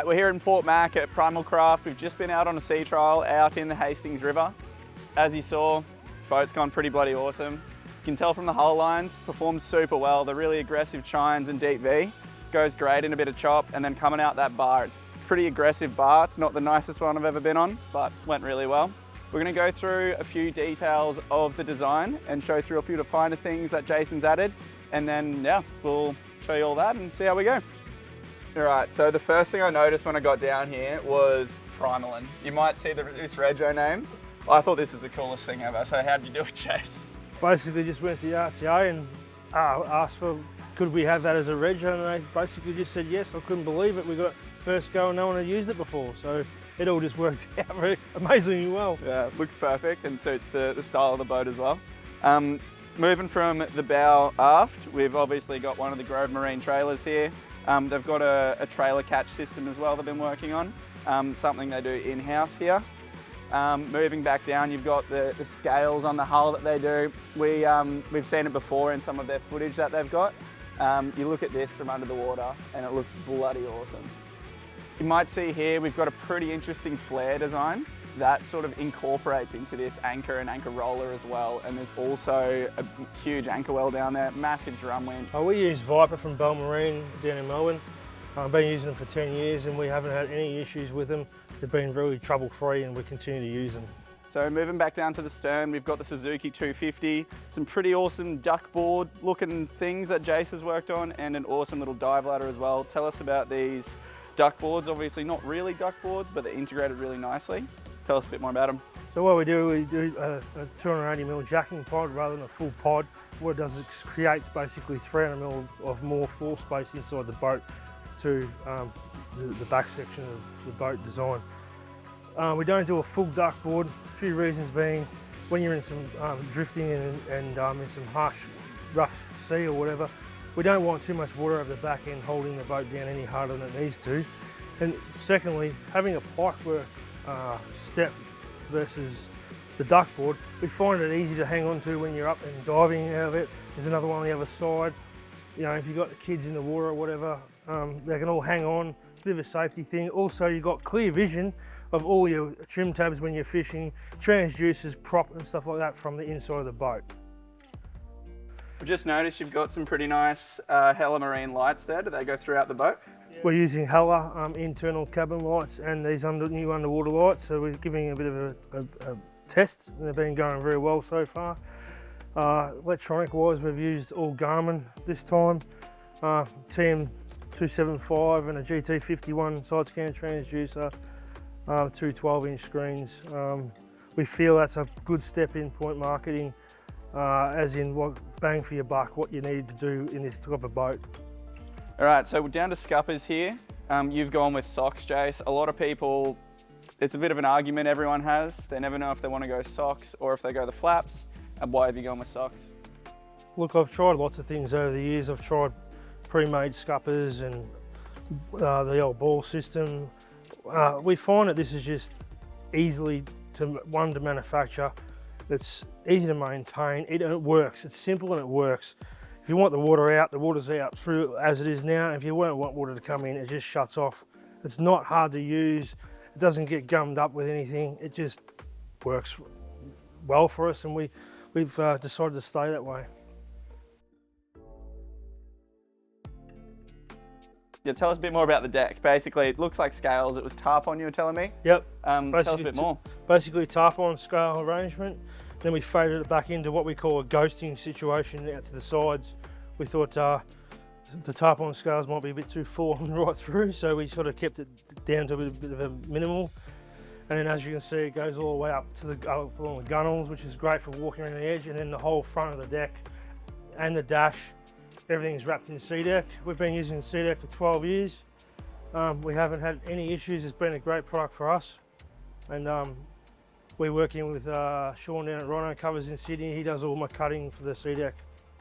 we're here in Port Mac at Primal Craft. We've just been out on a sea trial out in the Hastings River. As you saw, boat's gone pretty bloody awesome. You can tell from the hull lines, performs super well. The really aggressive chines and deep V goes great in a bit of chop, and then coming out that bar, it's a pretty aggressive bar. It's not the nicest one I've ever been on, but went really well. We're going to go through a few details of the design and show through a few of the finer things that Jason's added, and then yeah, we'll show you all that and see how we go. All right, so the first thing I noticed when I got down here was Primalin. You might see this rego name. I thought this was the coolest thing ever, so how did you do it, Chase? Basically just went to the RTA and asked for, could we have that as a rego, and they basically just said yes. I couldn't believe it. We got first go and no one had used it before, so it all just worked out very amazingly well. Yeah, it looks perfect and suits the style of the boat as well. Moving from the bow aft, we've obviously got one of the Grove Marine trailers here. They've got a trailer catch system as well they've been working on, something they do in-house here. Moving back down, you've got the scales on the hull that they do. We've seen it before in some of their footage that they've got. You look at this from under the water and it looks bloody awesome. You might see here we've got a pretty interesting flare design that sort of incorporates into this anchor and anchor roller as well, and there's also a huge anchor well down there, massive drum wind. We use Viper from Bell Marine down in Melbourne. I've been using them for 10 years and we haven't had any issues with them. They've been really trouble-free and we continue to use them. So moving back down to the stern, we've got the Suzuki 250, some pretty awesome duckboard looking things that Jace has worked on, and an awesome little dive ladder as well. Tell us about these duckboards. Obviously not really duckboards, but they're integrated really nicely. Tell us a bit more about them. So what we do a 280mm jacking pod rather than a full pod. What it does is it creates basically 300mm of more floor space inside the boat to the back section of the boat design. We don't do a full duckboard, a few reasons being when you're in some drifting and in some harsh, rough sea or whatever, we don't want too much water over the back end holding the boat down any harder than it needs to. And secondly, having a pipework step versus the duckboard, we find it easy to hang on to when you're up and diving out of it. There's another one on the other side. You know, if you've got the kids in the water or whatever, they can all hang on. Bit of a safety thing. Also, you've got clear vision of all your trim tabs when you're fishing, transducers, prop and stuff like that from the inside of the boat. We've just noticed you've got some pretty nice Hella Marine lights there. Do they go throughout the boat? We're using Hella internal cabin lights and these new underwater lights, so we're giving a bit of a test, and they've been going very well so far. Electronic wise, we've used all Garmin this time, TM275 and a GT51 side scan transducer, two 12-inch screens. We feel that's a good step in point marketing, as in what bang for your buck, what you need to do in this type of boat. All right, so we're down to scuppers here. You've gone with socks, Jace. A lot of people, it's a bit of an argument everyone has. They never know if they want to go socks or if they go the flaps. And why have you gone with socks? Look, I've tried lots of things over the years. I've tried pre-made scuppers and the old ball system. We find that this is just easily to manufacture. It's easy to maintain. It works. It's simple and it works. If you want the water out, the water's out through as it is now. If you don't want water to come in, it just shuts off. It's not hard to use. It doesn't get gummed up with anything. It just works well for us, and we've decided to stay that way. Yeah, tell us a bit more about the deck. Basically, it looks like scales. It was tarpon you were telling me? Yep. Tell us a bit more. Basically, tarpon scale arrangement. Then we faded it back into what we call a ghosting situation out to the sides. We thought the tarpon scales might be a bit too full on right through, so we sort of kept it down to a bit of a minimal. And then as you can see, it goes all the way up to along the gunnels, which is great for walking around the edge, and then the whole front of the deck and the dash, everything's wrapped in SeaDeck. We've been using SeaDeck for 12 years. We haven't had any issues. It's been a great product for us. And we're working with Sean down at Rhino Covers in Sydney. He does all my cutting for the SeaDeck.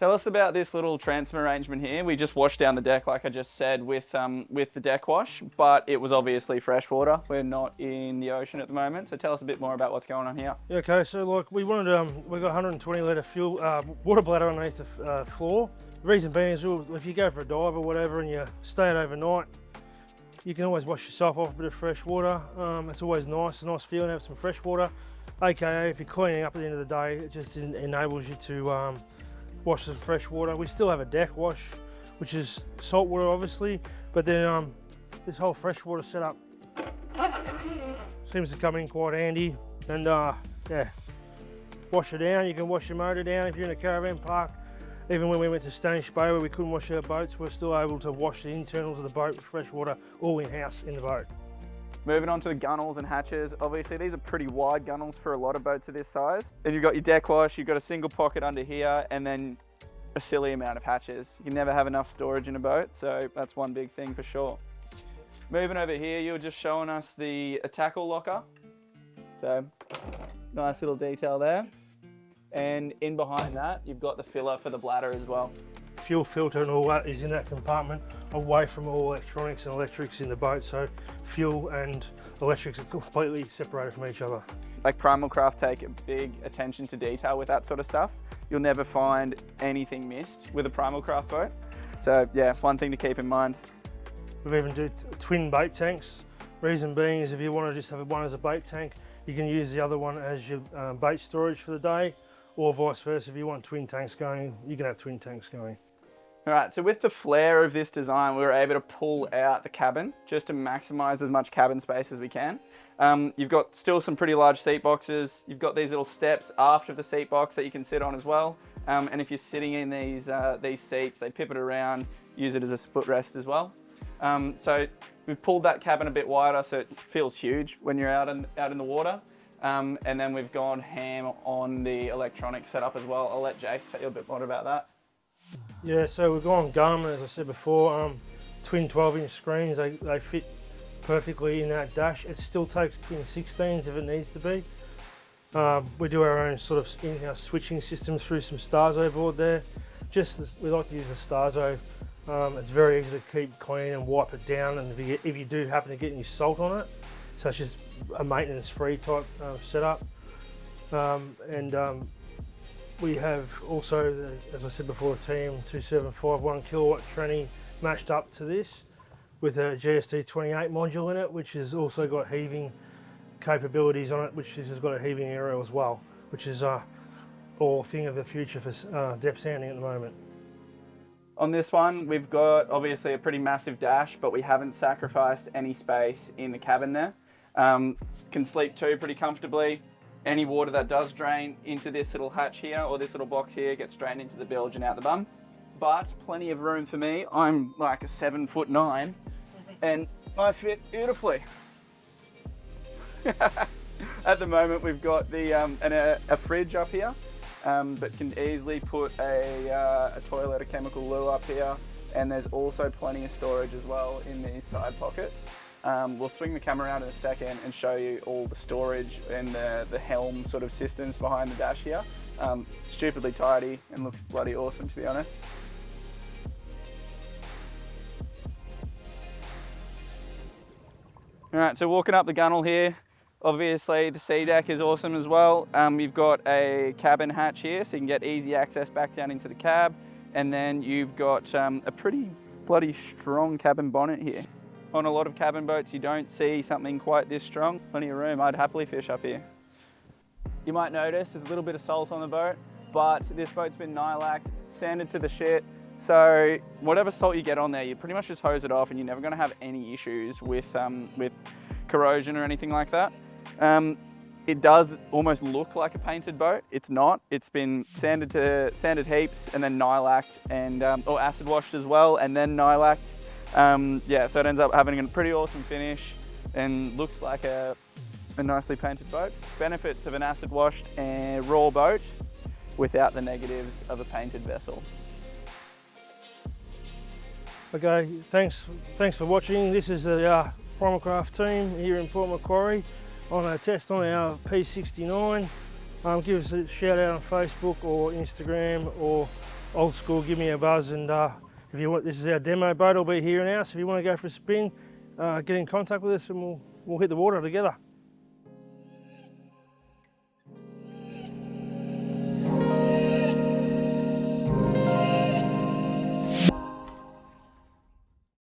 Tell us about this little transom arrangement here. We just washed down the deck, like I just said, with the deck wash, but it was obviously freshwater. We're not in the ocean at the moment, so tell us a bit more about what's going on here. Yeah, okay, so like we wanted, we got 120 litre fuel water bladder underneath the floor. The reason being is if you go for a dive or whatever and you stay out overnight, You can always wash yourself off a bit of fresh water. It's always nice, a nice feeling to have some fresh water. AKA if you're cleaning up at the end of the day, it just enables you to wash some fresh water. We still have a deck wash, which is salt water obviously, but then this whole freshwater setup seems to come in quite handy. And yeah, wash it down. You can wash your motor down if you're in a caravan park. Even when we went to Stanish Bay where we couldn't wash our boats, we're still able to wash the internals of the boat with fresh water, all in-house in the boat. Moving on to the gunnels and hatches. Obviously these are pretty wide gunnels for a lot of boats of this size. Then you've got your deck wash, you've got a single pocket under here, and then a silly amount of hatches. You can never have enough storage in a boat, so that's one big thing for sure. Moving over here, you were just showing us the tackle locker. So nice little detail there. And in behind that, you've got the filler for the bladder as well. Fuel filter and all that is in that compartment, away from all electronics and electrics in the boat, so fuel and electrics are completely separated from each other. Like Primal Craft take a big attention to detail with that sort of stuff. You'll never find anything missed with a Primal Craft boat. So yeah, one thing to keep in mind. We've even do twin bait tanks. Reason being is if you want to just have one as a bait tank, you can use the other one as your bait storage for the day, or vice versa. If you want twin tanks going, you can have twin tanks going. All right, so with the flair of this design, we were able to pull out the cabin just to maximize as much cabin space as we can. You've got still some pretty large seat boxes. You've got these little steps after the seat box that you can sit on as well. And if you're sitting in these seats, they pivot around, use it as a footrest as well. So we've pulled that cabin a bit wider so it feels huge when you're out in the water. And then we've gone ham on the electronic setup as well. I'll let Jace tell you a bit more about that. Yeah, so we've gone Garmin, as I said before, twin 12-inch screens. They fit perfectly in that dash. It still takes twin 16s if it needs to be. We do our own sort of in-house switching systems through some Starzo board there. We like to use the Starzo. It's very easy to keep clean and wipe it down, and if you do happen to get any salt on it, so it's just a maintenance-free type setup. We have also, as I said before, the TM275 1 kilowatt tranny matched up to this with a GST28 module in it, which has also got heaving capabilities on it, which has got a heaving area as well, which is all thing of the future for depth sounding at the moment. On this one, we've got obviously a pretty massive dash, but we haven't sacrificed any space in the cabin there. Can sleep two pretty comfortably. Any water that does drain into this little hatch here or this little box here gets drained into the bilge and out the bum. But plenty of room for me. I'm like a 7'9" and I fit beautifully. At the moment we've got a fridge up here, but can easily put a toilet, a chemical loo up here, and there's also plenty of storage as well in these side pockets. We'll swing the camera around in a second and show you all the storage and the helm sort of systems behind the dash here. Stupidly tidy and looks bloody awesome, to be honest. All right, so walking up the gunnel here, obviously the sea deck is awesome as well. You've got a cabin hatch here, so you can get easy access back down into the cab. And then you've got a pretty bloody strong cabin bonnet here. On a lot of cabin boats, you don't see something quite this strong. Plenty of room, I'd happily fish up here. You might notice there's a little bit of salt on the boat, but this boat's been nylaced, sanded to the shit. So whatever salt you get on there, you pretty much just hose it off and you're never gonna have any issues with corrosion or anything like that. It does almost look like a painted boat. It's not. It's been sanded heaps and then nylaced and or acid washed as well and then nylaced. Yeah, so it ends up having a pretty awesome finish and looks like a nicely painted boat. Benefits of an acid washed and raw boat without the negatives of a painted vessel. Okay, thanks for watching. This is the Primal Craft team here in Port Macquarie on a test on our P69. Give us a shout out on Facebook or Instagram or old school, give me a buzz, and if you want, this is our demo boat, it'll be here now, so if you want to go for a spin, get in contact with us and we'll hit the water together.